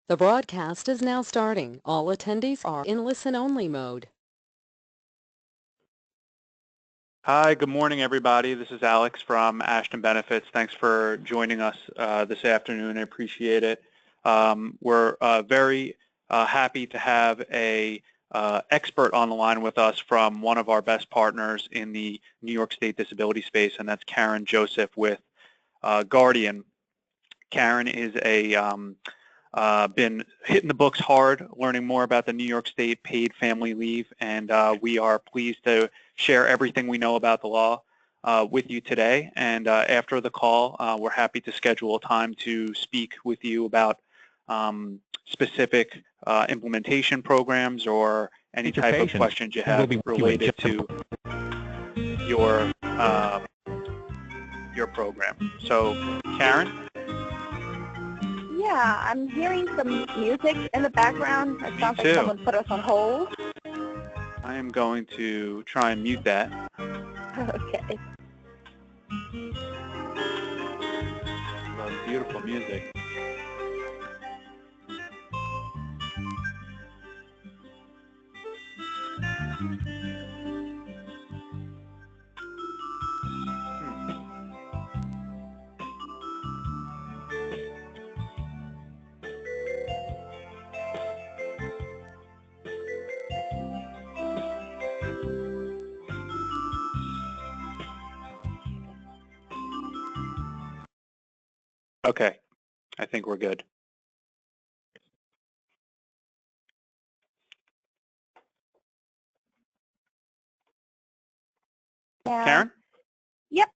The broadcast is now starting. All attendees are in listen-only mode. Hi, good morning, everybody. This is Alex from Ashton Benefits. Thanks for joining us this afternoon. I appreciate it. We're very happy to have a expert on the line with us from one of our best partners in the New York State disability space, and that's Karen Joseph with Guardian. Karen is been hitting the books hard, learning more about the New York State paid family leave, and we are pleased to share everything we know about the law with you today. And after the call, we're happy to schedule a time to speak with you about specific implementation programs or any type of questions you have related to your program. So, Karen? Yeah, I'm hearing some music in the background. It sounds like someone put us on hold. I am going to try and mute that. Okay. Love beautiful music. Okay, I think we're good. Yeah. Karen? Yep.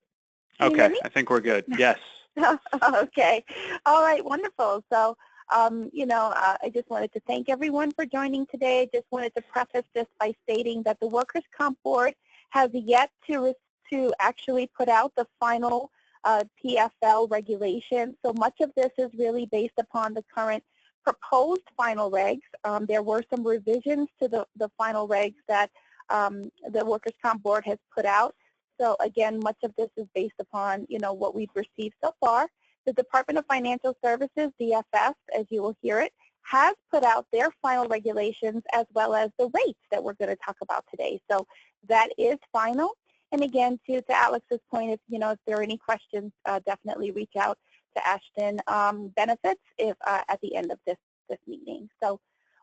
Can you okay, hear me? I think we're good. Yes. Okay. All right, wonderful. So, I just wanted to thank everyone for joining today. I just wanted to preface this by stating that the Workers' Comp Board has yet to actually put out the final PFL regulation. So much of this is really based upon the current proposed final regs. There were some revisions to the final regs that the Workers' Comp Board has put out. So again, much of this is based upon, what we've received so far. The Department of Financial Services, DFS, as you will hear it, has put out their final regulations as well as the rates that we're going to talk about today. So that is final. And again, to Alex's point, if there are any questions, definitely reach out to Ashton Benefits at the end of this meeting. So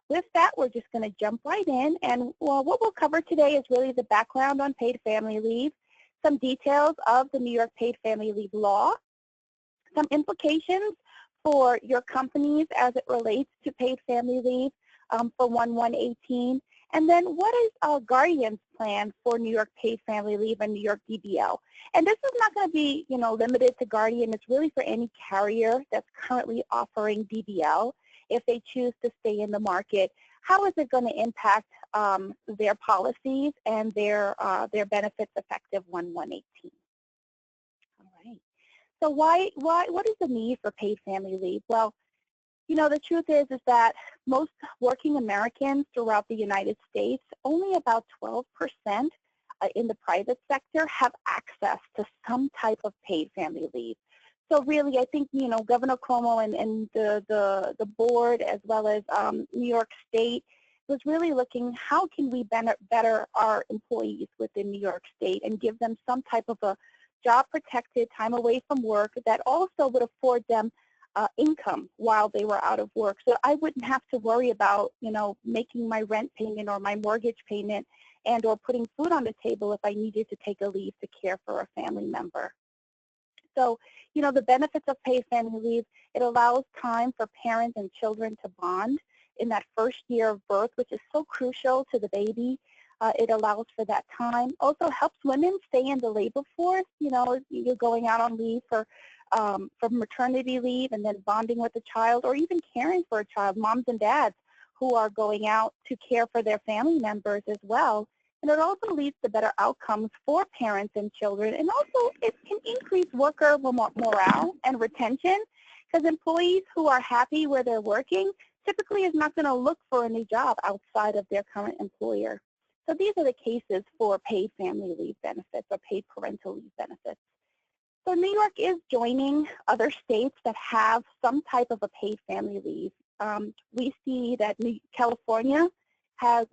with that, we're just going to jump right in. And what we'll cover today is really the background on paid family leave, some details of the New York Paid Family Leave Law, some implications for your companies as it relates to paid family leave for 1/1/18, and then what is Guardian's plan for New York Paid Family Leave and New York DBL. And this is not going to be, limited to Guardian. It's really for any carrier that's currently offering DBL. If they choose to stay in the market, how is it going to impact their policies and their benefits effective 1/1/18? All right. So what is the need for paid family leave? Well, the truth is that most working Americans throughout the United States, only about 12% in the private sector have access to some type of paid family leave. So really, I think, Governor Cuomo and the board, as well as New York State, was really looking, how can we better our employees within New York State and give them some type of a job-protected time away from work that also would afford them income while they were out of work. So I wouldn't have to worry about, making my rent payment or my mortgage payment and or putting food on the table if I needed to take a leave to care for a family member. So, the benefits of paid family leave, it allows time for parents and children to bond in that first year of birth, which is so crucial to the baby. It allows for that time. Also helps women stay in the labor force. You're going out on leave for maternity leave and then bonding with a child, or even caring for a child, moms and dads who are going out to care for their family members as well. And it also leads to better outcomes for parents and children. And also it can increase worker morale and retention, because employees who are happy where they're working typically is not going to look for a new job outside of their current employer. So these are the cases for paid family leave benefits or paid parental leave benefits. So New York is joining other states that have some type of a paid family leave we see that California has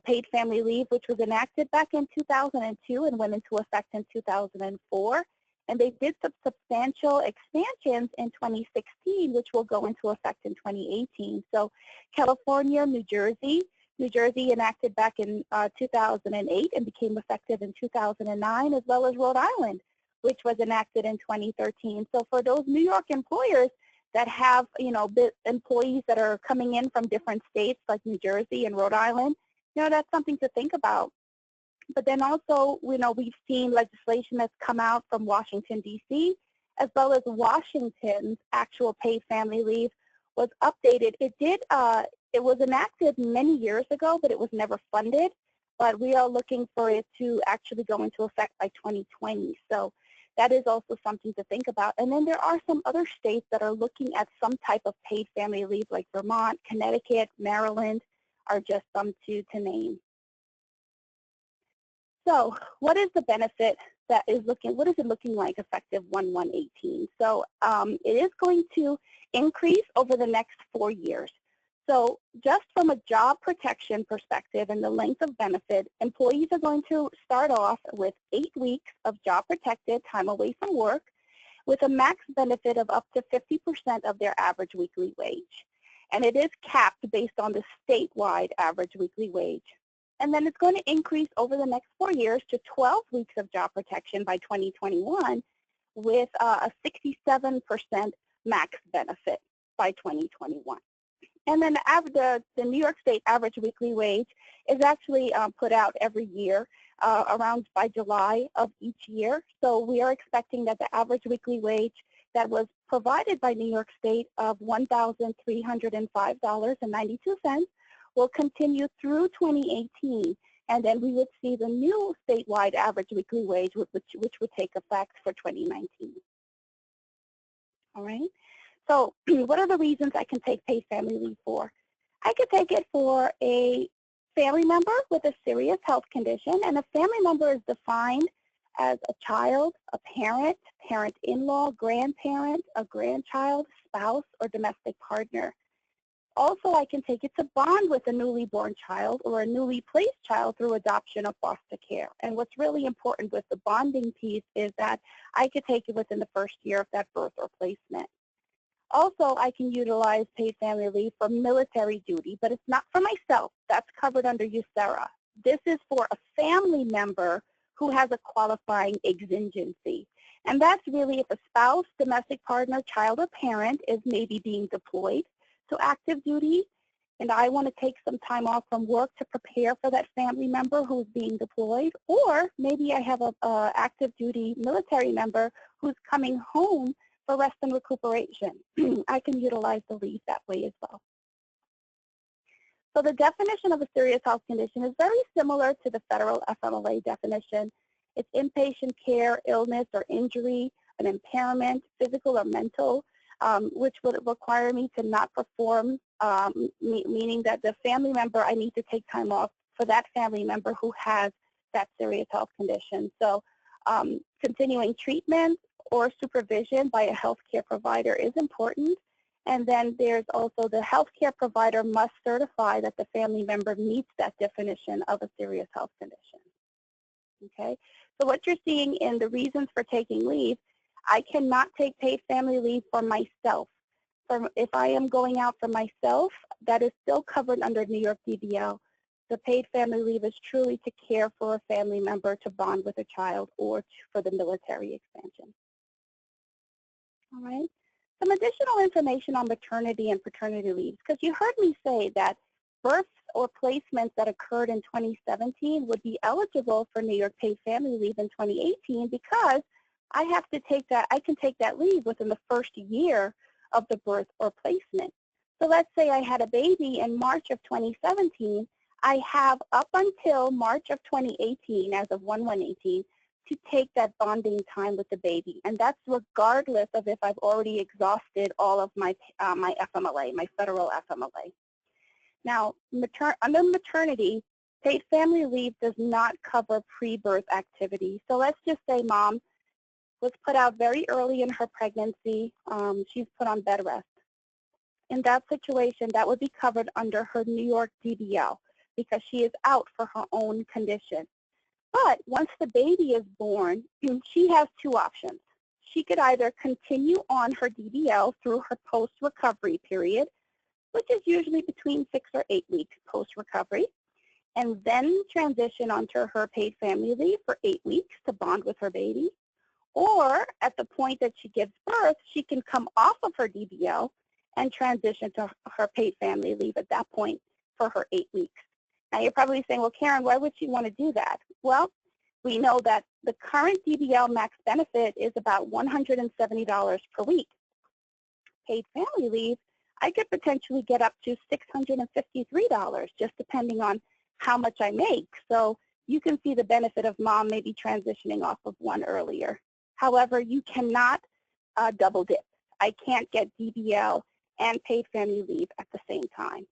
paid family leave, which was enacted back in 2002 and went into effect in 2004. And they did some substantial expansions in 2016, which will go into effect in 2018. So California, New Jersey enacted back in 2008 and became effective in 2009, as well as Rhode Island, which was enacted in 2013. So for those New York employers that have, employees that are coming in from different states like New Jersey and Rhode Island, that's something to think about. But then also, we've seen legislation that's come out from Washington, D.C., as well as Washington's actual paid family leave was updated. It was enacted many years ago, but it was never funded. But we are looking for it to actually go into effect by 2020. So that is also something to think about. And then there are some other states that are looking at some type of paid family leave, like Vermont, Connecticut, Maryland are just some to name. So what is the benefit what is it looking like effective 1/1/18? So it is going to increase over the next 4 years. So just from a job protection perspective and the length of benefit, employees are going to start off with 8 weeks of job protected time away from work with a max benefit of up to 50% of their average weekly wage. And it is capped based on the statewide average weekly wage. And then it's going to increase over the next 4 years to 12 weeks of job protection by 2021 with a 67% max benefit by 2021. And then the New York State average weekly wage is actually put out every year around by July of each year. So we are expecting that the average weekly wage that was provided by New York State of $1,305.92 will continue through 2018, and then we would see the new statewide average weekly wage, which would take effect for 2019. All right. So what are the reasons I can take paid family leave for? I could take it for a family member with a serious health condition, and a family member is defined as a child, a parent, parent-in-law, grandparent, a grandchild, spouse, or domestic partner. Also, I can take it to bond with a newly born child or a newly placed child through adoption or foster care. And what's really important with the bonding piece is that I could take it within the first year of that birth or placement. Also, I can utilize paid family leave for military duty, but it's not for myself. That's covered under USERRA. This is for a family member who has a qualifying exigency. And that's really if a spouse, domestic partner, child, or parent is maybe being deployed to active duty, and I want to take some time off from work to prepare for that family member who's being deployed, or maybe I have a active duty military member who's coming home for rest and recuperation. I can utilize the leave that way as well. So the definition of a serious health condition is very similar to the federal FMLA definition. It's inpatient care, illness or injury, an impairment, physical or mental, which would require me to not perform, meaning that the family member, I need to take time off for that family member who has that serious health condition. So continuing treatment or supervision by a healthcare provider is important. And then there's also the healthcare provider must certify that the family member meets that definition of a serious health condition. Okay, so what you're seeing in the reasons for taking leave, I cannot take paid family leave for myself. If I am going out for myself, that is still covered under New York DBL. The paid family leave is truly to care for a family member, to bond with a child, or for the military expansion. All right. Some additional information on maternity and paternity leaves, because you heard me say that births or placements that occurred in 2017 would be eligible for New York paid family leave in 2018 because I have to take that, I can take that leave within the first year of the birth or placement. So let's say I had a baby in March of 2017, I have up until March of 2018, as of 1/1/18, to take that bonding time with the baby. And that's regardless of if I've already exhausted all of my my FMLA, my federal FMLA. Now, under maternity, paid family leave does not cover pre-birth activities. So let's just say mom was put out very early in her pregnancy. She's put on bed rest. in that situation, that would be covered under her New York DBL because she is out for her own condition. But once the baby is born, she has two options. She could either continue on her DBL through her post-recovery period, which is usually between 6 or 8 weeks post-recovery, and then transition onto her paid family leave for 8 weeks to bond with her baby. Or at the point that she gives birth, she can come off of her DBL and transition to her paid family leave at that point for her 8 weeks. Now you're probably saying, well, Karen, why would she want to do that? Well, we know that the current DBL max benefit is about $170 per week. Paid family leave, I could potentially get up to $653, just depending on how much I make. So you can see the benefit of mom maybe transitioning off of one earlier. However, you cannot double dip. I can't get DBL and paid family leave at the same time.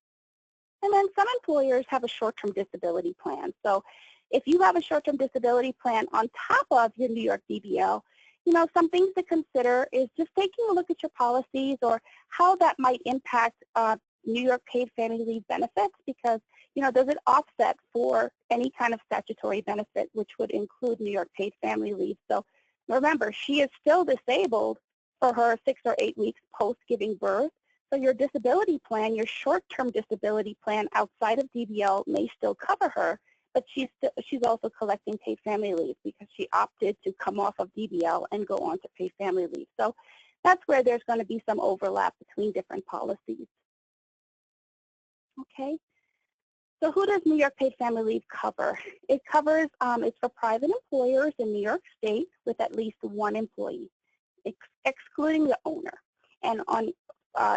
And then some employers have a short-term disability plan. So if you have a short-term disability plan on top of your New York DBL, you know, some things to consider is just taking a look at your policies or how that might impact New York paid family leave benefits, because, you know, does it offset for any kind of statutory benefit, which would include New York paid family leave. So remember, she is still disabled for her 6 or 8 weeks post giving birth. So your disability plan, your short-term disability plan outside of DBL may still cover her, but she's also collecting paid family leave because she opted to come off of DBL and go on to paid family leave. So that's where there's going to be some overlap between different policies. Okay. So who does New York paid family leave cover? It covers, it's for private employers in New York State with at least one employee, excluding the owner. And on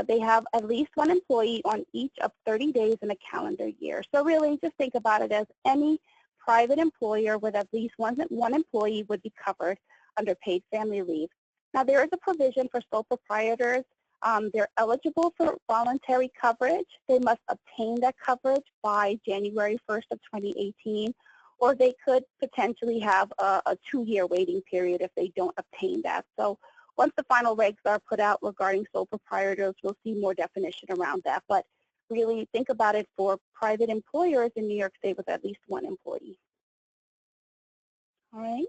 they have at least one employee on each of 30 days in a calendar year. So really just think about it as any private employer with at least one employee would be covered under paid family leave. Now there is a provision for sole proprietors. They're eligible for voluntary coverage. They must obtain that coverage by January 1st of 2018, or they could potentially have a 2-year waiting period if they don't obtain that. So once the final regs are put out regarding sole proprietors, we'll see more definition around that. But really think about it for private employers in New York State with at least one employee. All right.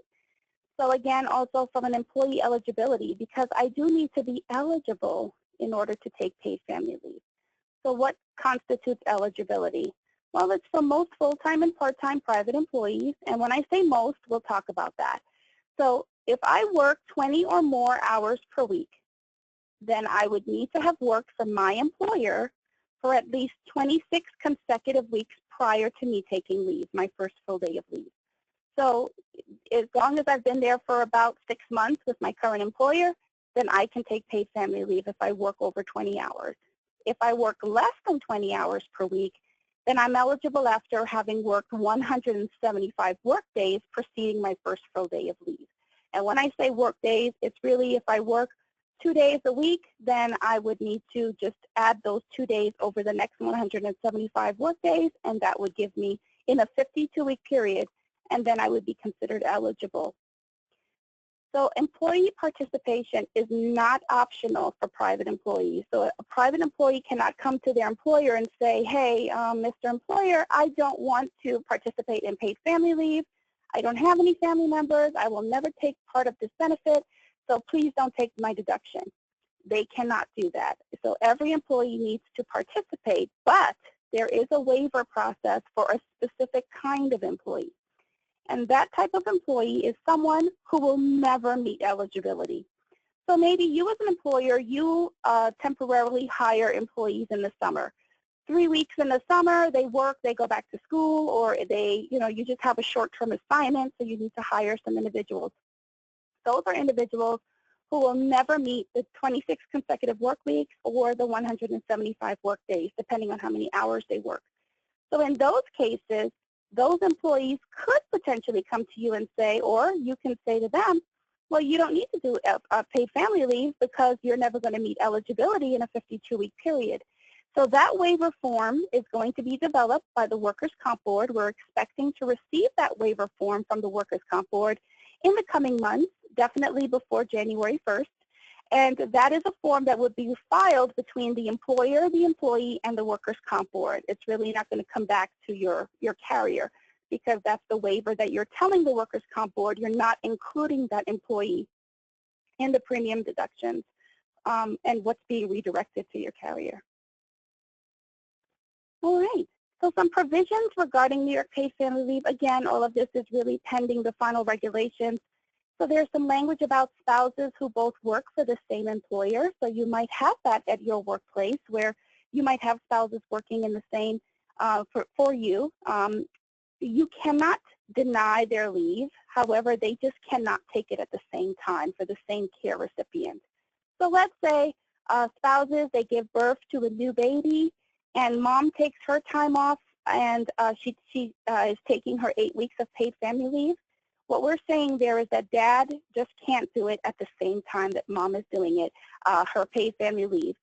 So again, also from an employee eligibility, because I do need to be eligible in order to take paid family leave. So what constitutes eligibility? Well, it's for most full-time and part-time private employees. And when I say most, we'll talk about that. So if I work 20 or more hours per week, then I would need to have worked for my employer for at least 26 consecutive weeks prior to me taking leave, my first full day of leave. So as long as I've been there for about 6 months with my current employer, then I can take paid family leave if I work over 20 hours. If I work less than 20 hours per week, then I'm eligible after having worked 175 work days preceding my first full day of leave. And when I say work days, it's really if I work 2 days a week, then I would need to just add those 2 days over the next 175 work days, and that would give me in a 52-week period, and then I would be considered eligible. So employee participation is not optional for private employees. So a private employee cannot come to their employer and say, hey, Mr. Employer, I don't want to participate in paid family leave. I don't have any family members. I will never take part of this benefit, so please don't take my deduction. They cannot do that. So every employee needs to participate, but there is a waiver process for a specific kind of employee. And that type of employee is someone who will never meet eligibility. So maybe you as an employer, you temporarily hire employees in the summer. 3 weeks in the summer, they work, they go back to school, or they, you just have a short-term assignment, so you need to hire some individuals. Those are individuals who will never meet the 26 consecutive work weeks or the 175 work days, depending on how many hours they work. So in those cases, those employees could potentially come to you and say, or you can say to them, well, you don't need to do a paid family leave because you're never going to meet eligibility in a 52-week period. So that waiver form is going to be developed by the Workers' Comp Board. We're expecting to receive that waiver form from the Workers' Comp Board in the coming months, definitely before January 1st. And that is a form that would be filed between the employer, the employee, and the workers' comp board. It's really not going to come back to your carrier, because that's the waiver that you're telling the workers' comp board you're not including that employee in the premium deductions and what's being redirected to your carrier. All right. So some provisions regarding New York paid family leave. Again, all of this is really pending the final regulations. So there's some language about spouses who both work for the same employer. So you might have that at your workplace, where you might have spouses working in the same for you. You cannot deny their leave. However, they just cannot take it at the same time for the same care recipient. So let's say spouses, they give birth to a new baby, and mom takes her time off, and she is taking her 8 weeks of paid family leave. What we're saying there is that dad just can't do it at the same time that mom is doing it, her paid family leave.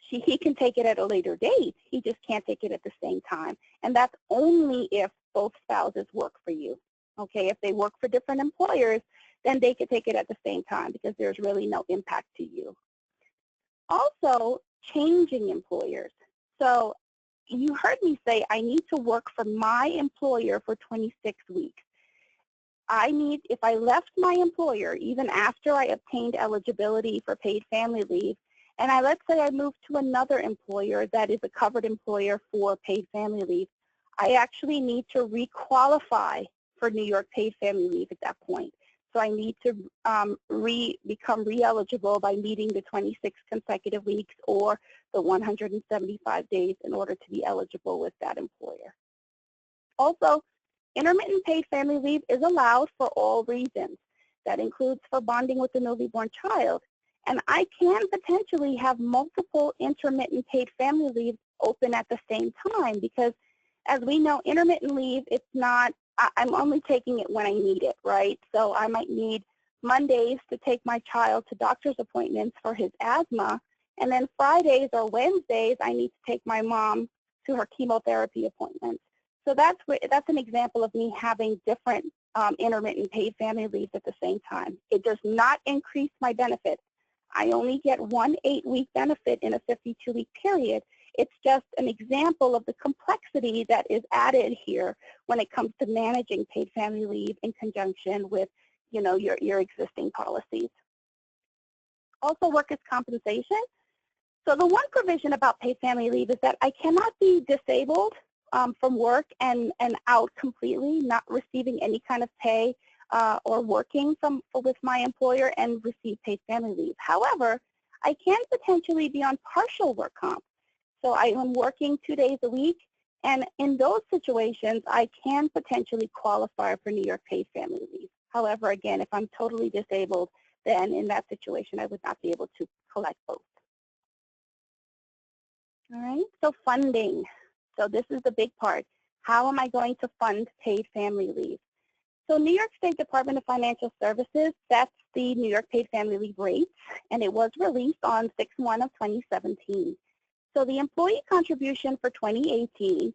He can take it at a later date. He just can't take it at the same time. And that's only if both spouses work for you. Okay, if they work for different employers, then they could take it at the same time, because there's really no impact to you. Also, changing employers. So you heard me say I need to work for my employer for 26 weeks. If I left my employer, even after I obtained eligibility for paid family leave, and let's say I moved to another employer that is a covered employer for paid family leave, I actually need to requalify for New York paid family leave at that point. So I need to become re-eligible by meeting the 26 consecutive weeks or the 175 days in order to be eligible with that employer. Also, intermittent paid family leave is allowed for all reasons. That includes for bonding with the newly born child. And I can potentially have multiple intermittent paid family leaves open at the same time, because as we know, intermittent leave, it's not, I'm only taking it when I need it, right? So I might need Mondays to take my child to doctor's appointments for his asthma, and then Fridays or Wednesdays, I need to take my mom to her chemotherapy appointments. So that's an example of me having different intermittent paid family leaves at the same time. It does not increase my benefit. I only get one 8-week benefit in a 52-week period. It's just an example of the complexity that is added here when it comes to managing paid family leave in conjunction with, your existing policies. Also, workers' compensation. So the one provision about paid family leave is that I cannot be disabled from work and out completely, not receiving any kind of pay or working with my employer and receive paid family leave. However, I can potentially be on partial work comp. So I am working 2 days a week, and in those situations, I can potentially qualify for New York paid family leave. However, again, if I'm totally disabled, then in that situation, I would not be able to collect both. All right, so funding. So this is the big part. How am I going to fund paid family leave? So New York State Department of Financial Services sets the New York paid family leave rates, and it was released on 6/1 of 2017. So the employee contribution for 2018,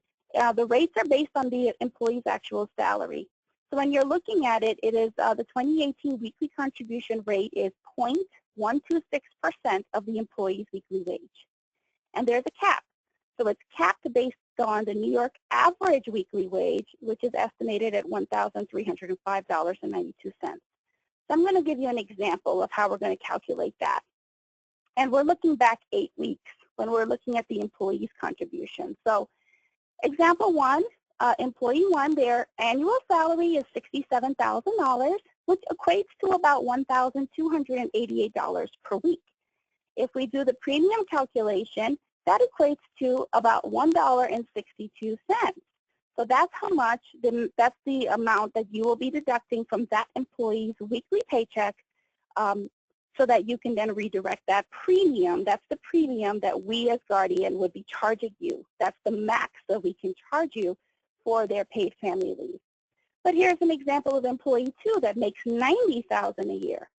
the rates are based on the employee's actual salary. So when you're looking at it, it is the 2018 weekly contribution rate is 0.126% of the employee's weekly wage. And there's a cap. So it's capped based on the New York average weekly wage, which is estimated at $1,305.92. So I'm going to give you an example of how we're going to calculate that. And we're looking back 8 weeks when we're looking at the employee's contribution. So example 1, employee 1, their annual salary is $67,000, which equates to about $1,288 per week. If we do the premium calculation, that equates to about $1.62. So that's how much, that's the amount that you will be deducting from that employee's weekly paycheck so that you can then redirect that premium. That's the premium that we as Guardian would be charging you. That's the max that we can charge you for their paid family leave. But here's an example of employee 2 that makes $90,000 a year.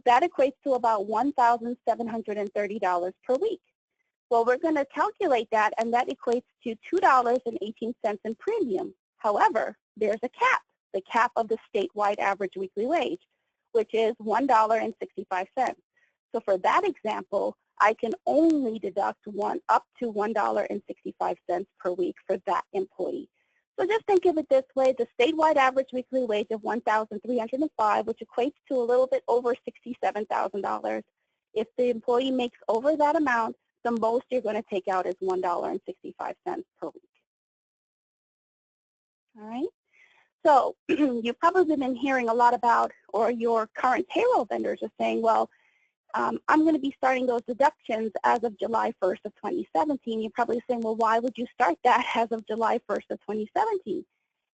That equates to about $1,730 per week. Well, we're going to calculate that, and that equates to $2.18 in premium. However, there's a cap, the cap of the statewide average weekly wage, which is $1.65. So So for that example, I can only deduct up to $1.65 per week for that employee. So just think of it this way: the statewide average weekly wage of $1,305, which equates to a little bit over $67,000. If the employee makes over that amount, the most you're going to take out is $1.65 per week. All right. So you've probably been hearing a lot about, or your current payroll vendors are saying, well, I'm going to be starting those deductions as of July 1st of 2017. You're probably saying, well, why would you start that as of July 1st of 2017?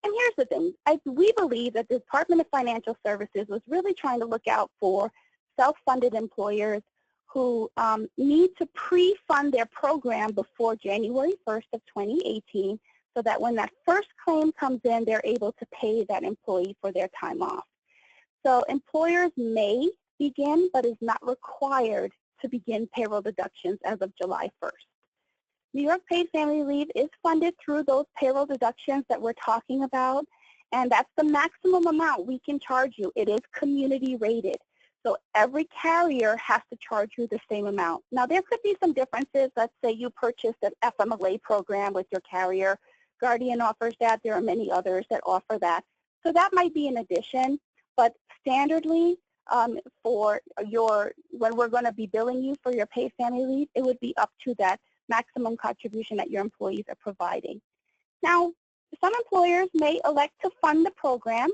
And here's the thing. We believe that the Department of Financial Services was really trying to look out for self-funded employers who need to pre-fund their program before January 1st of 2018, so that when that first claim comes in, they're able to pay that employee for their time off. So employers may begin, but is not required to begin payroll deductions as of July 1st. New York Paid Family Leave is funded through those payroll deductions that we're talking about, and that's the maximum amount we can charge you. It is community rated, so every carrier has to charge you the same amount. Now, there could be some differences. Let's say you purchased an FMLA program with your carrier. Guardian offers that. There are many others that offer that. So that might be an addition, but standardly, when we're going to be billing you for your paid family leave, it would be up to that maximum contribution that your employees are providing. Now, some employers may elect to fund the program.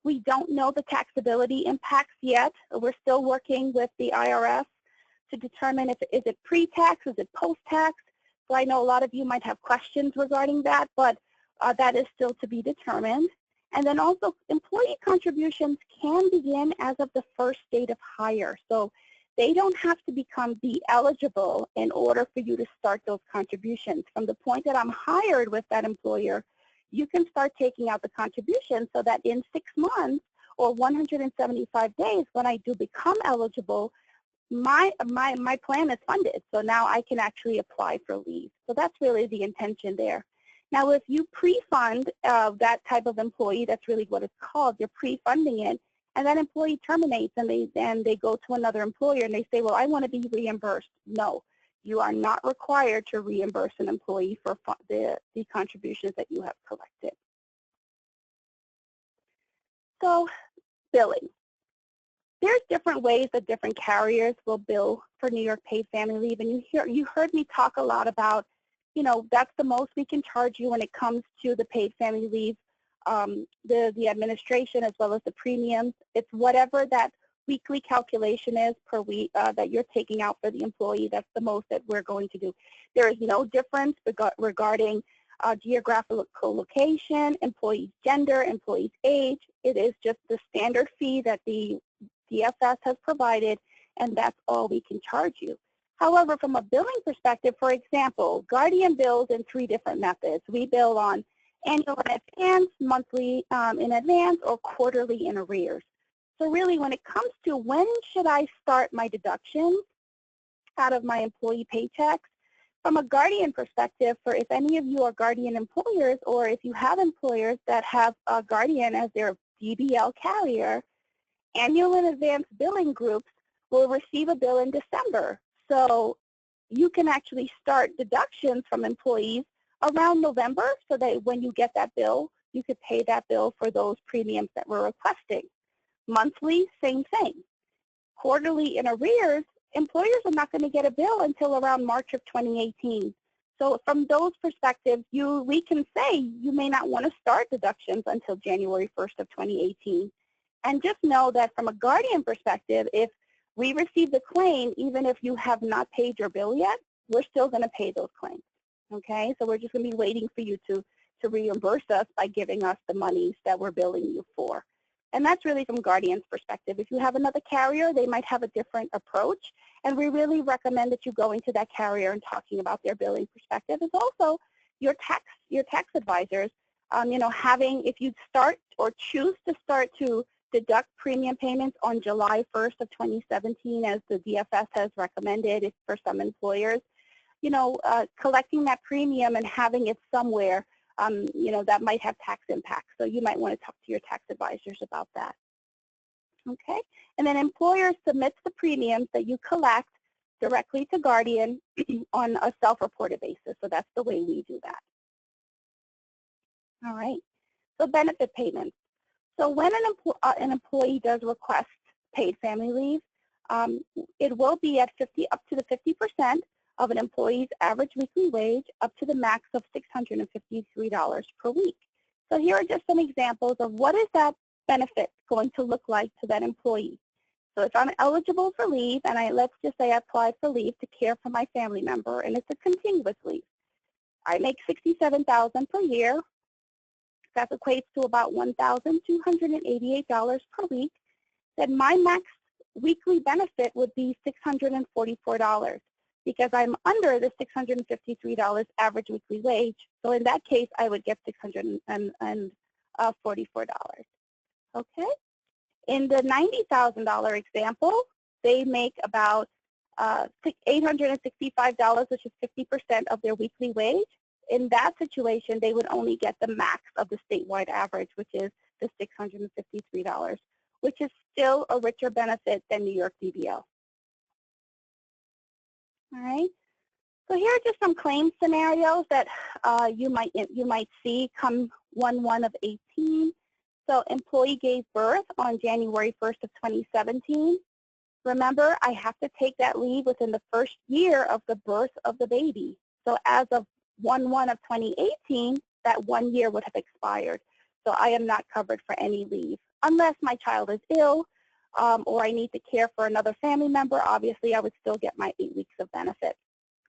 We don't know the taxability impacts yet. We're still working with the IRS to determine if is it pre-tax, is it post-tax. So I know a lot of you might have questions regarding that, but that is still to be determined. And then also, employee contributions can begin as of the first date of hire. So they don't have to become eligible in order for you to start those contributions. From the point that I'm hired with that employer, you can start taking out the contributions so that in 6 months or 175 days, when I do become eligible, my plan is funded. So now I can actually apply for leave. So that's really the intention there. Now, if you pre-fund that type of employee, that's really what it's called, you're pre-funding it, and that employee terminates and they go to another employer and they say, well, I want to be reimbursed. No, you are not required to reimburse an employee for the contributions that you have collected. So, billing. There's different ways that different carriers will bill for New York Paid Family Leave, and you heard me talk a lot about, you know, that's the most we can charge you when it comes to the paid family leave, the administration as well as the premiums. It's whatever that weekly calculation is per week that you're taking out for the employee. That's the most that we're going to do. There is no difference regarding geographical location, employee's gender, employee's age. It is just the standard fee that the DFS has provided, and that's all we can charge you. However, from a billing perspective, for example, Guardian bills in 3 different methods. We bill on annual in advance, monthly in advance, or quarterly in arrears. So really, when it comes to when should I start my deductions out of my employee paychecks, from a Guardian perspective, for if any of you are Guardian employers, or if you have employers that have a Guardian as their DBL carrier, annual in advance billing groups will receive a bill in December. So you can actually start deductions from employees around November, so that when you get that bill, you could pay that bill for those premiums that we're requesting. Monthly, same thing. Quarterly in arrears, employers are not going to get a bill until around March of 2018. So from those perspectives, we can say you may not want to start deductions until January 1st of 2018. And just know that from a Guardian perspective, if we receive the claim, even if you have not paid your bill yet, we're still going to pay those claims. Okay, so we're just going to be waiting for you to reimburse us by giving us the monies that we're billing you for. And that's really from Guardian's perspective. If you have another carrier, they might have a different approach, and we really recommend that you go into that carrier and talking about their billing perspective. Is also your tax advisors. You know, if you start or choose to start to deduct premium payments on July 1st of 2017, as the DFS has recommended for some employers, you know, collecting that premium and having it somewhere, you know, that might have tax impacts. So you might want to talk to your tax advisors about that. Okay, And then employer submits the premiums that you collect directly to Guardian on a self-reported basis. So that's the way we do that. All right. So benefit payments. So when an employee does request paid family leave, it will be at up to the 50% of an employee's average weekly wage, up to the max of $653 per week. So here are just some examples of what is that benefit going to look like to that employee. So if I'm eligible for leave, and let's just say I applied for leave to care for my family member, and it's a continuous leave. I make $67,000 per year. That equates to about $1,288 per week. Then my max weekly benefit would be $644 because I'm under the $653 average weekly wage. So in that case, I would get $644. Okay. In the $90,000 example, they make about $865, which is 50% of their weekly wage. In that situation, they would only get the max of the statewide average, which is the $653, which is still a richer benefit than New York DBL. All right. So here are just some claim scenarios that you might see come 1/1 of 18. So employee gave birth on January 1st of 2017. Remember, I have to take that leave within the first year of the birth of the baby. So as of 1/1 of 2018, that 1 year would have expired. So I am not covered for any leave unless my child is ill or I need to care for another family member. Obviously, I would still get my 8 weeks of benefit.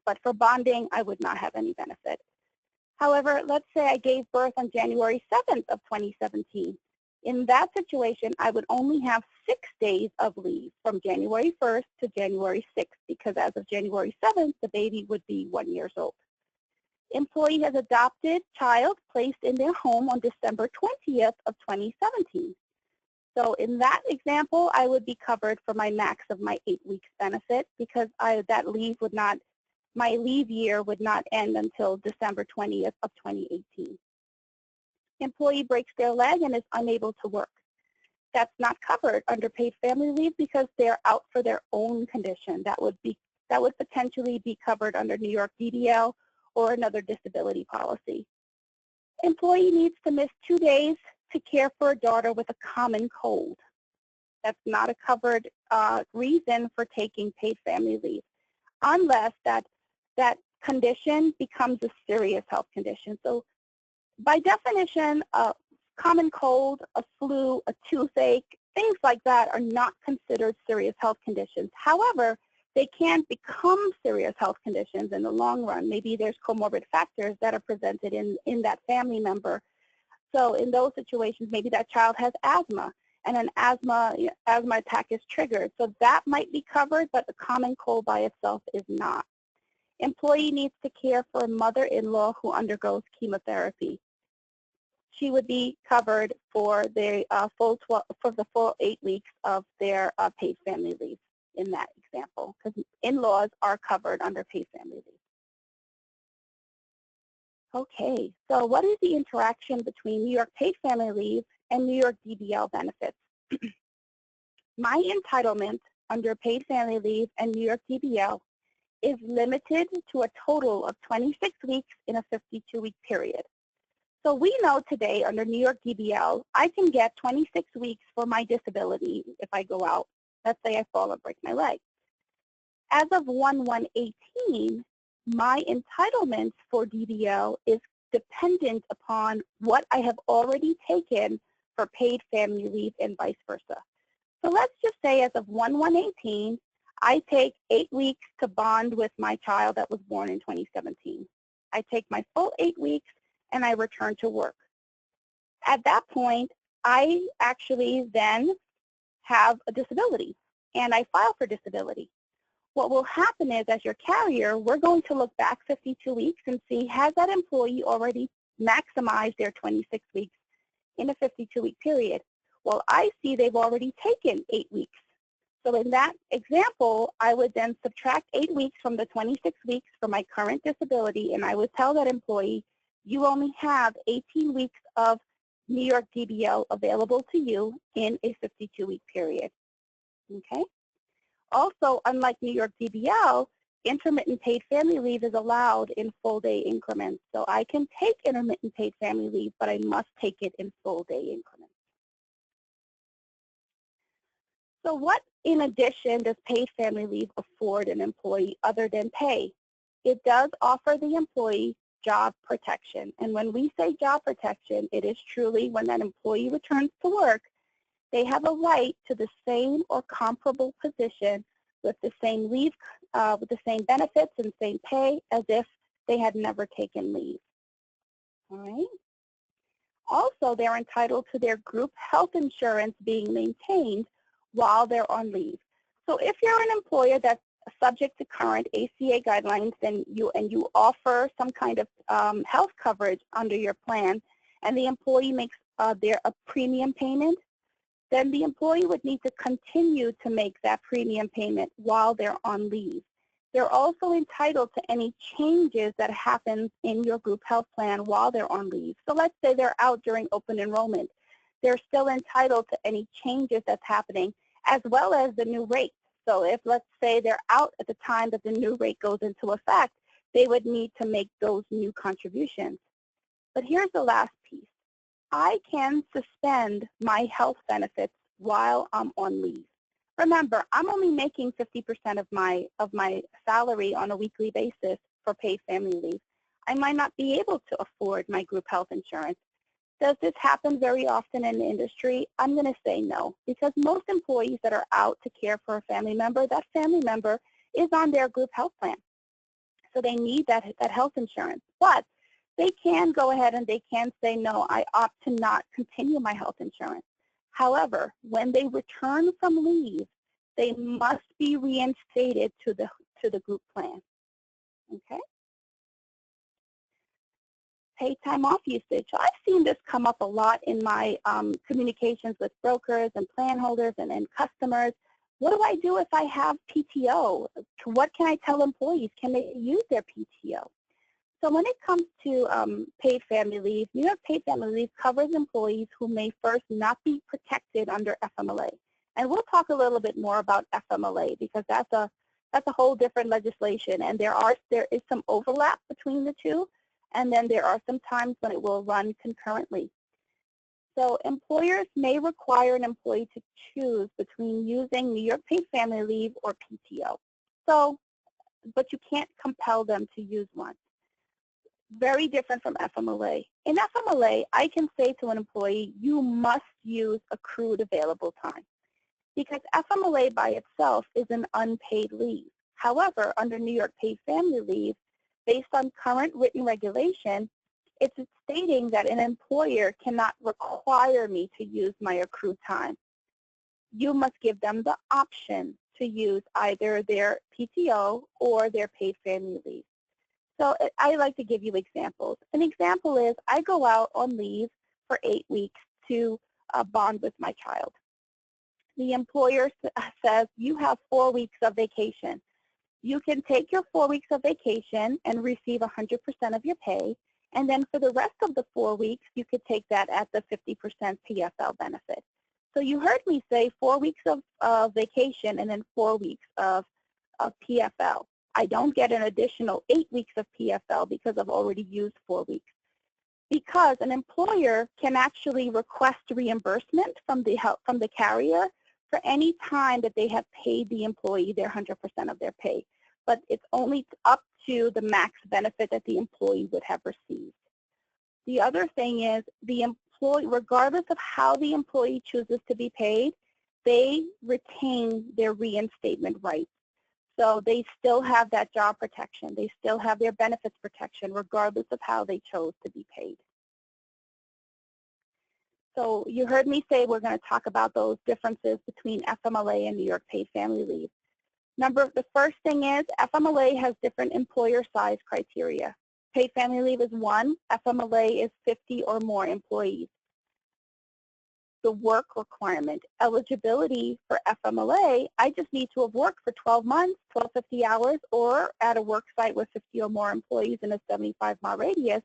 But for bonding, I would not have any benefit. However, let's say I gave birth on January 7th of 2017. In that situation, I would only have 6 days of leave from January 1st to January 6th because as of January 7th, the baby would be 1 year old. Employee has adopted child placed in their home on December 20th of 2017. So in that example, I would be covered for my max of my 8 weeks benefit because that leave would not, my leave year would not end until December 20th of 2018. Employee breaks their leg and is unable to work. That's not covered under paid family leave because they're out for their own condition. That would potentially be covered under New York DDL or another disability policy. Employee needs to miss 2 days to care for a daughter with a common cold. That's not a covered reason for taking paid family leave unless that condition becomes a serious health condition. So by definition, a common cold, a flu, a toothache, things like that are not considered serious health conditions. However, they can become serious health conditions in the long run. Maybe there's comorbid factors that are presented in that family member. So in those situations, maybe that child has asthma and an asthma attack is triggered. So that might be covered, but the common cold by itself is not. Employee needs to care for a mother-in-law who undergoes chemotherapy. She would be covered for the full 8 weeks of their paid family leave in that example, because in-laws are covered under paid family leave. Okay, so what is the interaction between New York paid family leave and New York DBL benefits? My entitlement under paid family leave and New York DBL is limited to a total of 26 weeks in a 52-week period. So we know today under New York DBL, I can get 26 weeks for my disability if I go out. Let's say I fall and break my leg. As of 1/1/18, my entitlement for DBL is dependent upon what I have already taken for paid family leave and vice versa. So let's just say as of 1/1/18, I take 8 weeks to bond with my child that was born in 2017. I take my full 8 weeks and I return to work. At that point, I actually then have a disability and I file for disability. What will happen is, as your carrier, we're going to look back 52 weeks and see, has that employee already maximized their 26 weeks in a 52-week period? Well, I see they've already taken 8 weeks. So in that example, I would then subtract 8 weeks from the 26 weeks for my current disability, and I would tell that employee, you only have 18 weeks of New York DBL available to you in a 52-week period. Okay? Also, unlike New York DBL, intermittent paid family leave is allowed in full day increments. So I can take intermittent paid family leave, but I must take it in full day increments. So what, in addition, does paid family leave afford an employee other than pay? It does offer the employee job protection. And when we say job protection, it is truly when that employee returns to work, they have a right to the same or comparable position with the same leave, with the same benefits and same pay as if they had never taken leave. All right. Also, they're entitled to their group health insurance being maintained while they're on leave. So if you're an employer that's subject to current ACA guidelines and you offer some kind of health coverage under your plan, and the employee makes a premium payment, then the employee would need to continue to make that premium payment while they're on leave. They're also entitled to any changes that happen in your group health plan while they're on leave. So let's say they're out during open enrollment. They're still entitled to any changes that's happening, as well as the new rate. So if, let's say, they're out at the time that the new rate goes into effect, they would need to make those new contributions. But here's the last piece. I can suspend my health benefits while I'm on leave. Remember, I'm only making 50% of my salary on a weekly basis for paid family leave. I might not be able to afford my group health insurance. Does this happen very often in the industry? I'm going to say no, because most employees that are out to care for a family member, that family member is on their group health plan. So they need that health insurance. But they can go ahead and they can say, no, I opt to not continue my health insurance. However, when they return from leave, they must be reinstated to the group plan. Okay? Paid time off usage. So I've seen this come up a lot in my communications with brokers and plan holders and customers. What do I do if I have PTO? What can I tell employees? Can they use their PTO? So when it comes to paid family leave, New York paid family leave covers employees who may first not be protected under FMLA. And we'll talk a little bit more about FMLA because that's a whole different legislation, and there is some overlap between the two, and then there are some times when it will run concurrently. So employers may require an employee to choose between using New York paid family leave or PTO. So, but you can't compel them to use one. Very different from FMLA. In FMLA, I can say to an employee, you must use accrued available time, because FMLA by itself is an unpaid leave. However, under New York paid family leave, based on current written regulation, it's stating that an employer cannot require me to use my accrued time. You must give them the option to use either their PTO or their paid family leave. So I like to give you examples. An example is I go out on leave for 8 weeks to bond with my child. The employer says you have 4 weeks of vacation. You can take your 4 weeks of vacation and receive 100% of your pay, and then for the rest of the 4 weeks, you could take that at the 50% PFL benefit. So you heard me say 4 weeks of vacation and then 4 weeks of PFL. I don't get an additional 8 weeks of PFL because I've already used 4 weeks. Because an employer can actually request reimbursement from the carrier for any time that they have paid the employee their 100% of their pay. But it's only up to the max benefit that the employee would have received. The other thing is the employee, regardless of how the employee chooses to be paid, they retain their reinstatement rights. So they still have that job protection. They still have their benefits protection regardless of how they chose to be paid. So you heard me say we're going to talk about those differences between FMLA and New York paid family leave. The first thing is FMLA has different employer size criteria. Paid family leave is 1, FMLA is 50 or more employees. The work requirement, eligibility for FMLA, I just need to have worked for 12 months, 1250 hours, or at a work site with 50 or more employees in a 75-mile radius.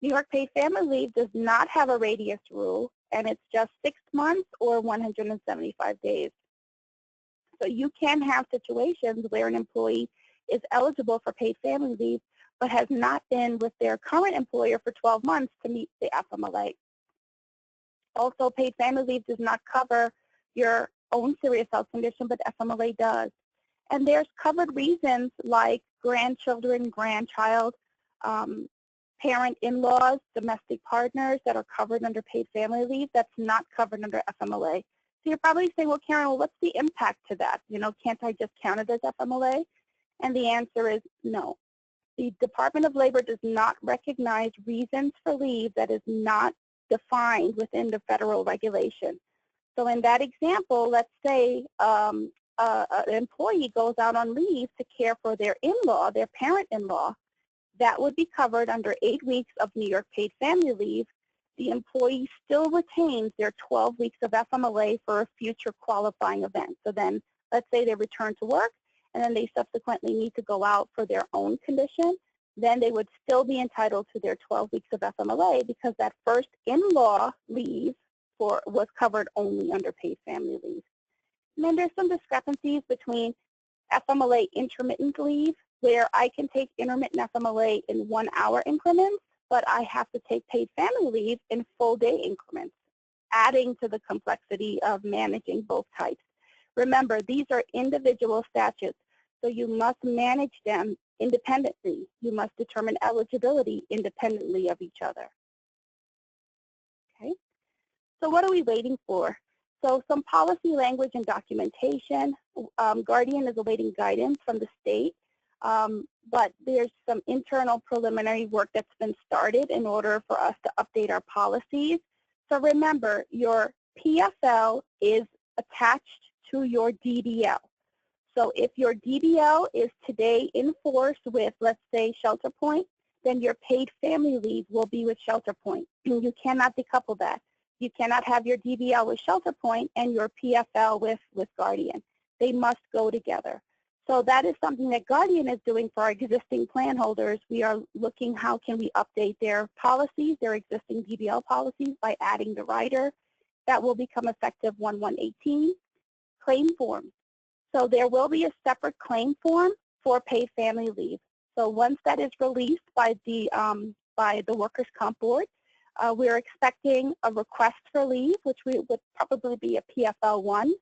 New York paid family leave does not have a radius rule, and it's just 6 months or 175 days. So you can have situations where an employee is eligible for paid family leave but has not been with their current employer for 12 months to meet the FMLA. Also, paid family leave does not cover your own serious health condition, but FMLA does. And there's covered reasons like grandchildren, grandchild, parent in-laws, domestic partners that are covered under paid family leave that's not covered under FMLA. So you're probably saying, well, Karen, well, what's the impact to that? You know, can't I just count it as FMLA? And the answer is no. The Department of Labor does not recognize reasons for leave that is not defined within the federal regulation. So in that example, let's say an employee goes out on leave to care for their in-law, their parent in-law, that would be covered under 8 weeks of New York paid family leave. The employee still retains their 12 weeks of FMLA for a future qualifying event. So then let's say they return to work and then they subsequently need to go out for their own condition, then they would still be entitled to their 12 weeks of FMLA because that first in-law leave was covered only under paid family leave. And then there's some discrepancies between FMLA intermittent leave, where I can take intermittent FMLA in 1 hour increments, but I have to take paid family leave in full day increments, adding to the complexity of managing both types. Remember, these are individual statutes, so you must manage them independently. You must determine eligibility independently of each other. Okay, so what are we waiting for? So some policy language and documentation. Guardian is awaiting guidance from the state, but there's some internal preliminary work that's been started in order for us to update our policies. So remember, your PFL is attached to your DDL. So if your DDL is today in force with, let's say, Shelter Point, then your paid family leave will be with Shelter Point. You cannot decouple that. You cannot have your DBL with Shelter Point and your PFL with Guardian. They must go together. So that is something that Guardian is doing for our existing plan holders. We are looking how can we update their policies, their existing DBL policies, by adding the rider. That will become effective 1/1/18. Claim forms. So there will be a separate claim form for paid family leave. So once that is released by the Workers' Comp Board, we're expecting a request for leave, which would probably be a PFL-1,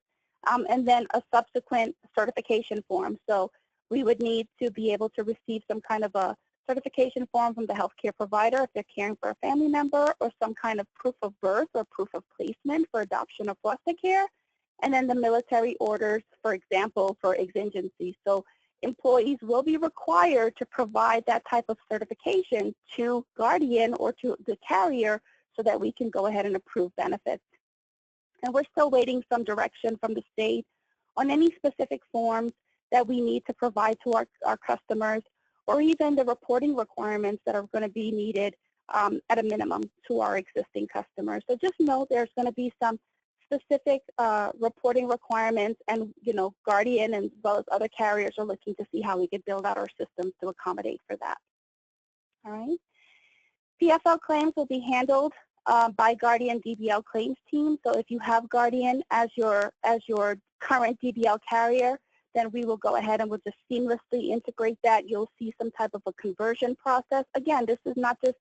and then a subsequent certification form. So we would need to be able to receive some kind of a certification form from the healthcare provider if they're caring for a family member, or some kind of proof of birth or proof of placement for adoption or foster care, and then the military orders, for example, for exigency. So employees will be required to provide that type of certification to Guardian or to the carrier so that we can go ahead and approve benefits. And we're still waiting some direction from the state on any specific forms that we need to provide to our customers, or even the reporting requirements that are going to be needed at a minimum to our existing customers. So just know there's going to be some specific reporting requirements, and Guardian and as well as other carriers are looking to see how we could build out our systems to accommodate for that. All right. PFL claims will be handled by Guardian DBL claims team. So if you have Guardian as your current DBL carrier, then we will go ahead and we'll just seamlessly integrate that. You'll see some type of a conversion process. Again, this is not just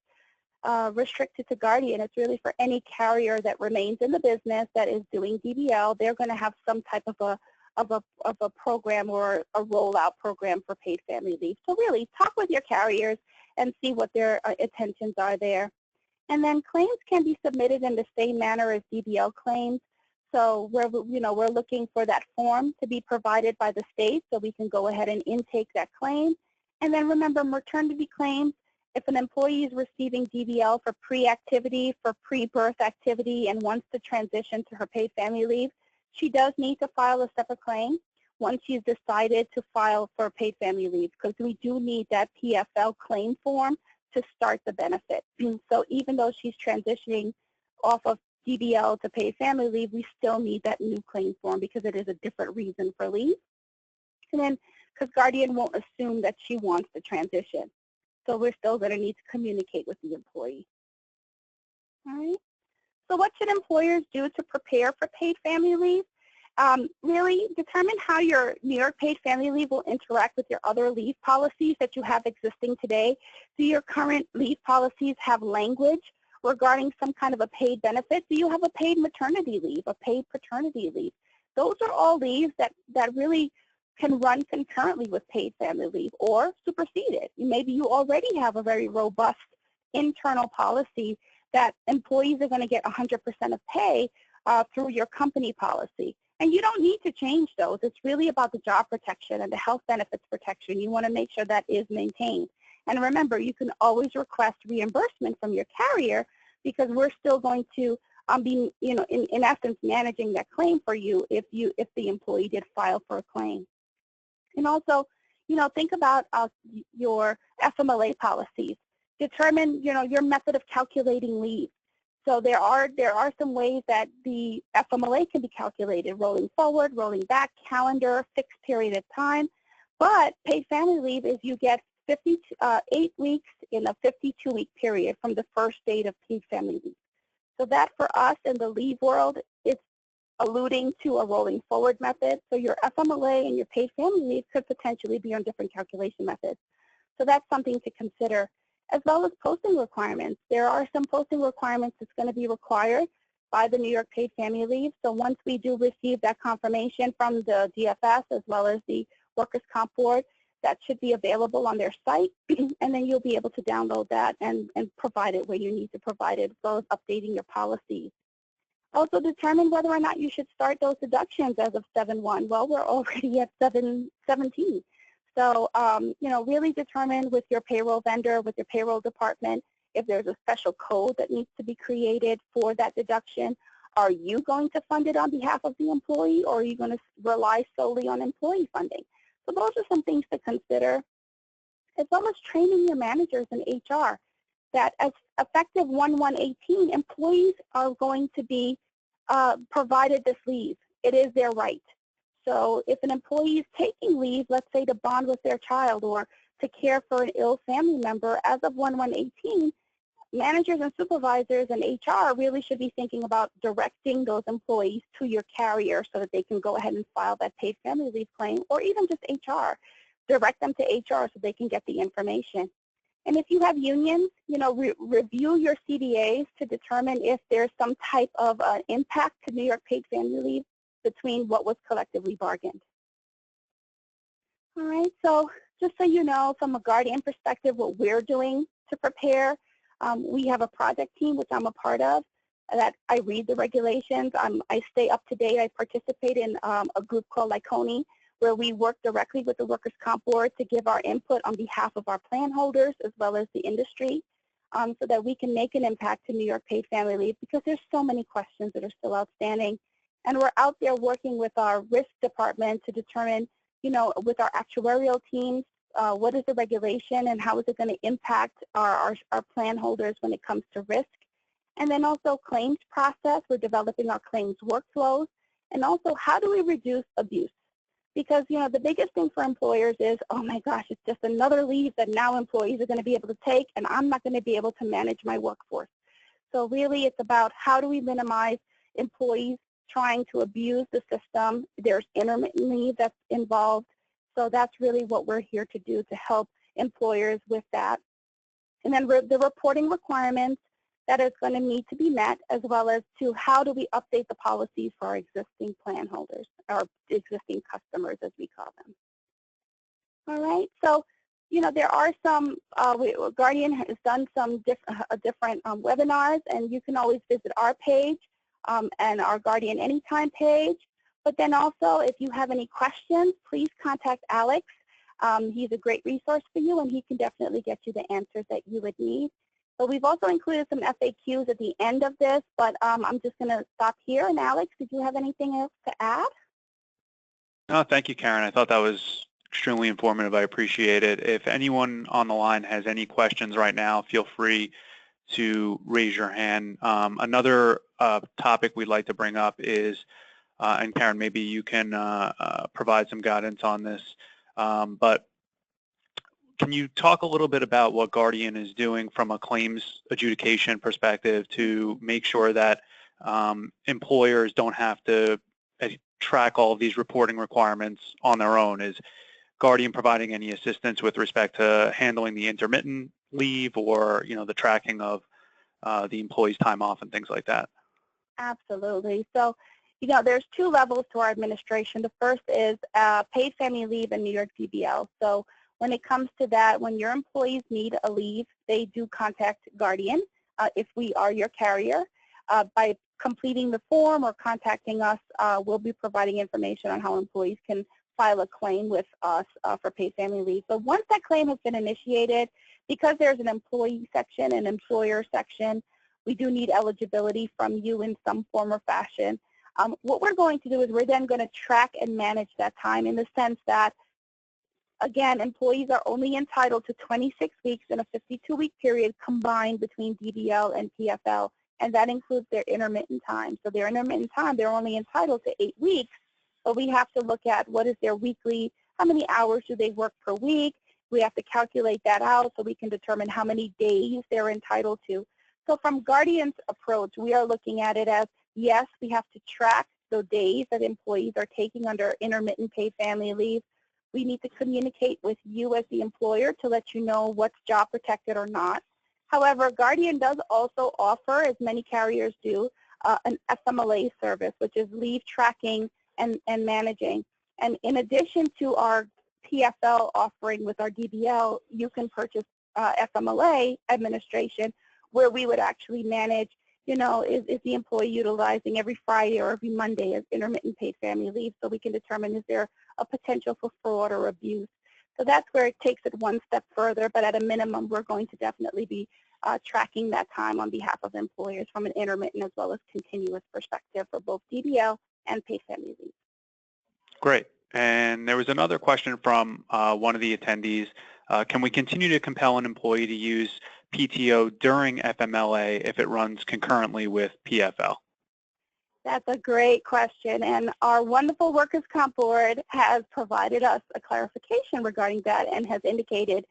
restricted to Guardian. It's really for any carrier that remains in the business that is doing DBL. They're going to have some type of a program or a rollout program for paid family leave. So really, talk with your carriers and see what their intentions are there. And then claims can be submitted in the same manner as DBL claims. So we're looking for that form to be provided by the state so we can go ahead and intake that claim. And then remember, maternity claims. If an employee is receiving DBL for pre-activity, for pre-birth activity, and wants to transition to her paid family leave, she does need to file a separate claim once she's decided to file for paid family leave, because we do need that PFL claim form to start the benefit. So even though she's transitioning off of DBL to paid family leave, we still need that new claim form because it is a different reason for leave. And then, because Guardian won't assume that she wants to transition. So we're still going to need to communicate with the employee. All right. So what should employers do to prepare for paid family leave? Really determine how your New York paid family leave will interact with your other leave policies that you have existing today. Do your current leave policies have language regarding some kind of a paid benefit? Do you have a paid maternity leave, a paid paternity leave? Those are all leaves that really can run concurrently with paid family leave or supersede it. Maybe you already have a very robust internal policy that employees are going to get 100% of pay through your company policy. And you don't need to change those. It's really about the job protection and the health benefits protection. You want to make sure that is maintained. And remember, you can always request reimbursement from your carrier because we're still going to be, in essence, managing that claim for you if the employee did file for a claim. And also, think about your FMLA policies. Determine, your method of calculating leave. So there are some ways that the FMLA can be calculated: rolling forward, rolling back, calendar, fixed period of time. But paid family leave is you get 8 weeks in a 52-week period from the first date of paid family leave. So that for us in the leave world, it's alluding to a rolling forward method. So your FMLA and your paid family leave could potentially be on different calculation methods. So that's something to consider, as well as posting requirements. There are some posting requirements that's going to be required by the New York paid family leave. So once we do receive that confirmation from the DFS as well as the Workers' Comp Board, that should be available on their site, and then you'll be able to download that and provide it where you need to provide it, as well as updating your policies. Also determine whether or not you should start those deductions as of 7/1. Well, we're already at 7/17. So, really determine with your payroll vendor, with your payroll department, if there's a special code that needs to be created for that deduction. Are you going to fund it on behalf of the employee, or are you going to rely solely on employee funding? So those are some things to consider, as well as training your managers in HR that as effective 1/1/18, employees are going to be provided this leave. It is their right. So if an employee is taking leave, let's say to bond with their child or to care for an ill family member, as of 1/1/18, managers and supervisors and HR really should be thinking about directing those employees to your carrier so that they can go ahead and file that paid family leave claim, or even just HR. Direct them to HR so they can get the information. And if you have unions, review your CBAs to determine if there's some type of impact to New York paid family leave between what was collectively bargained. All right, so just so you know, from a Guardian perspective, what we're doing to prepare, we have a project team, which I'm a part of, that I read the regulations. I stay up to date. I participate in a group called Lyconi, where we work directly with the Workers' Comp Board to give our input on behalf of our plan holders as well as the industry, so that we can make an impact to New York paid family leave, because there's so many questions that are still outstanding. And we're out there working with our risk department to determine, with our actuarial teams, what is the regulation and how is it going to impact our plan holders when it comes to risk. And then also claims process. We're developing our claims workflows. And also, how do we reduce abuse? Because, the biggest thing for employers is, oh my gosh, it's just another leave that now employees are going to be able to take, and I'm not going to be able to manage my workforce. So really, it's about how do we minimize employees trying to abuse the system. There's intermittent leave that's involved. So that's really what we're here to do, to help employers with that. And then the reporting requirements that is going to need to be met, as well as to how do we update the policies for our existing plan holders, our existing customers, as we call them. All right, so there are some, Guardian has done some different webinars, and you can always visit our page and our Guardian Anytime page. But then also, if you have any questions, please contact Alex. He's a great resource for you, and he can definitely get you the answers that you would need. So we've also included some FAQs at the end of this, but I'm just going to stop here. And Alex, did you have anything else to add? No, thank you, Karen. I thought that was extremely informative. I appreciate it. If anyone on the line has any questions right now, feel free to raise your hand. Another topic we'd like to bring up is, and Karen, maybe you can provide some guidance on this, but can you talk a little bit about what Guardian is doing from a claims adjudication perspective to make sure that employers don't have to track all of these reporting requirements on their own? Is Guardian providing any assistance with respect to handling the intermittent leave or, the tracking of the employee's time off and things like that? Absolutely. So, there's two levels to our administration. The first is paid family leave and New York DBL. So when it comes to that, when your employees need a leave, they do contact Guardian if we are your carrier. By completing the form or contacting us, we'll be providing information on how employees can file a claim with us for paid family leave. But once that claim has been initiated, because there's an employee section and employer section, we do need eligibility from you in some form or fashion. What we're going to do is we're then going to track and manage that time in the sense that, again, employees are only entitled to 26 weeks in a 52-week period combined between DBL and PFL, and that includes their intermittent time. So their intermittent time, they're only entitled to 8 weeks, but we have to look at what is their weekly, how many hours do they work per week. We have to calculate that out so we can determine how many days they're entitled to. So from Guardian's approach, we are looking at it as, yes, we have to track the days that employees are taking under intermittent paid family leave. We need to communicate with you as the employer to let you know what's job protected or not. However, Guardian does also offer, as many carriers do, an FMLA service, which is leave tracking and managing. And in addition to our PFL offering with our DBL, you can purchase FMLA administration, where we would actually manage, is the employee utilizing every Friday or every Monday as intermittent paid family leave, so we can determine is there a potential for fraud or abuse. So that's where it takes it one step further, but at a minimum, we're going to definitely be tracking that time on behalf of employers from an intermittent as well as continuous perspective for both DBL and paid family leave. Great. And there was another question from one of the attendees. Can we continue to compel an employee to use PTO during FMLA if it runs concurrently with PFL? That's a great question, and our wonderful Workers' Comp Board has provided us a clarification regarding that and has indicated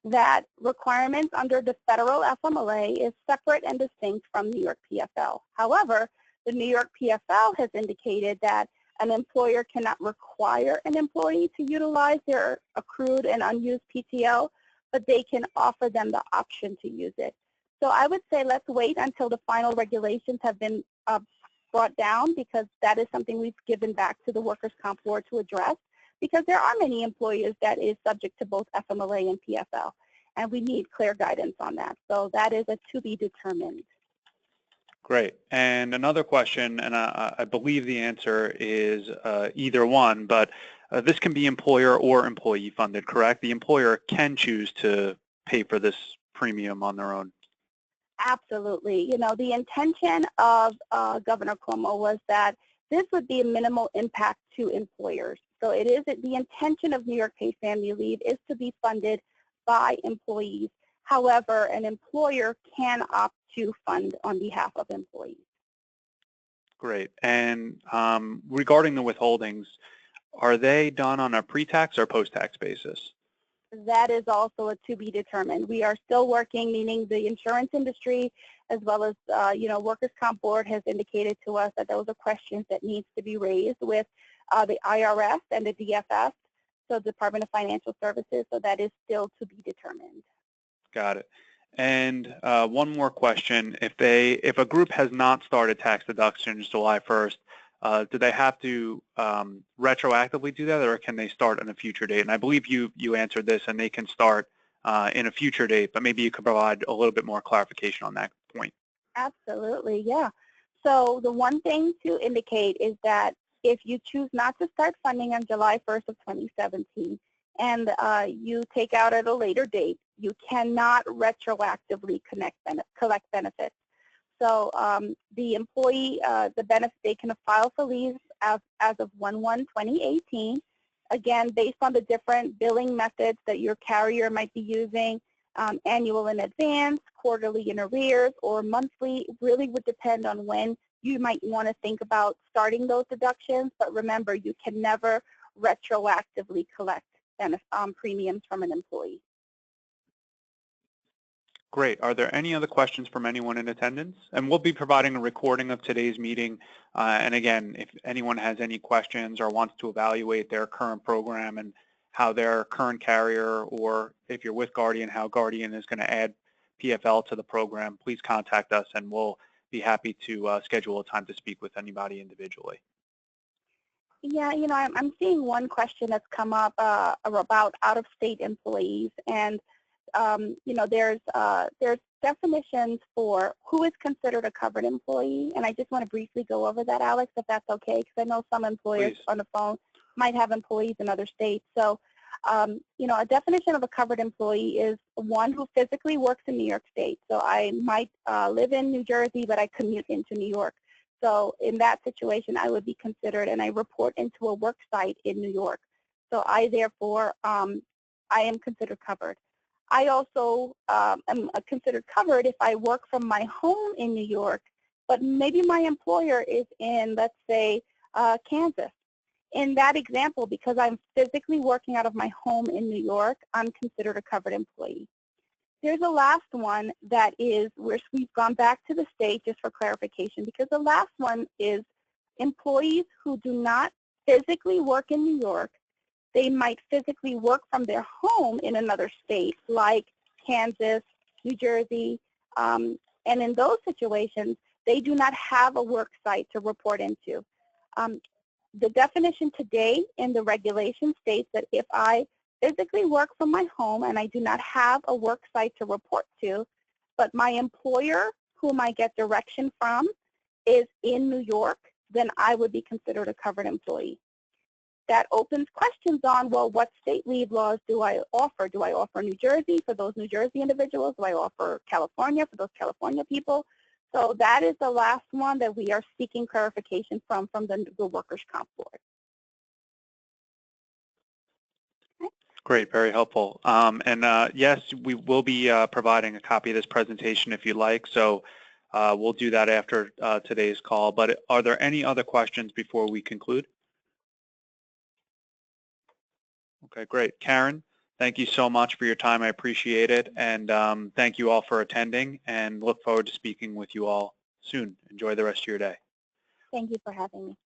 that requirements under the federal FMLA is separate and distinct from New York PFL. However, the New York PFL has indicated that an employer cannot require an employee to utilize their accrued and unused PTO, but they can offer them the option to use it. So I would say let's wait until the final regulations have been brought down, because that is something we've given back to the Workers' Comp Board to address, because there are many employers that is subject to both FMLA and PFL, and we need clear guidance on that. So that is a to be determined. Great. And another question, and I believe the answer is either one, but this can be employer or employee funded, correct? The employer can choose to pay for this premium on their own. Absolutely. The intention of Governor Cuomo was that this would be a minimal impact to employers. So it is the intention of New York Paid Family Leave is to be funded by employees. However, an employer can opt to fund on behalf of employees. Great. And regarding the withholdings, are they done on a pre-tax or post-tax basis? That is also a to be determined. We are still working, meaning the insurance industry as well as, Workers' Comp Board has indicated to us that those are questions that needs to be raised with the IRS and the DFS, so Department of Financial Services, so that is still to be determined. Got it. And one more question. If a group has not started tax deductions July 1st, do they have to retroactively do that, or can they start on a future date? And I believe you answered this, and they can start in a future date, but maybe you could provide a little bit more clarification on that point. Absolutely, yeah. So the one thing to indicate is that if you choose not to start funding on July 1st of 2017 and you take out at a later date, you cannot retroactively collect benefits. So the employee, they can file for leave as of 1/1/2018. Again, based on the different billing methods that your carrier might be using, annual in advance, quarterly in arrears, or monthly, really would depend on when you might want to think about starting those deductions. But remember, you can never retroactively collect premiums from an employee. Great. Are there any other questions from anyone in attendance? And we'll be providing a recording of today's meeting. And again, if anyone has any questions or wants to evaluate their current program and how their current carrier, or if you're with Guardian, how Guardian is going to add PFL to the program, please contact us and we'll be happy to schedule a time to speak with anybody individually. Yeah, I'm seeing one question that's come up about out-of-state employees, and there's definitions for who is considered a covered employee, and I just want to briefly go over that, Alex, if that's okay, because I know some employers Please. on the phone might have employees in other states. So, a definition of a covered employee is one who physically works in New York State. So I might live in New Jersey, but I commute into New York. So in that situation, I would be considered, and I report into a work site in New York. So I, therefore, I am considered covered. I also am considered covered if I work from my home in New York, but maybe my employer is in, let's say, Kansas. In that example, because I'm physically working out of my home in New York, I'm considered a covered employee. There's a last one that is where we've gone back to the state just for clarification, because the last one is employees who do not physically work in New York. They might physically work from their home in another state, like Kansas, New Jersey, and in those situations, they do not have a work site to report into. The definition today in the regulation states that if I physically work from my home and I do not have a work site to report to, but my employer, whom I get direction from, is in New York, then I would be considered a covered employee. That opens questions on, well, what state leave laws do I offer? Do I offer New Jersey for those New Jersey individuals? Do I offer California for those California people? So that is the last one that we are seeking clarification from the Workers' Comp Board. Okay. Great, very helpful. Yes, we will be providing a copy of this presentation if you'd like. So we'll do that after today's call. But are there any other questions before we conclude? Okay, great. Karen, thank you so much for your time. I appreciate it. And thank you all for attending, and look forward to speaking with you all soon. Enjoy the rest of your day. Thank you for having me.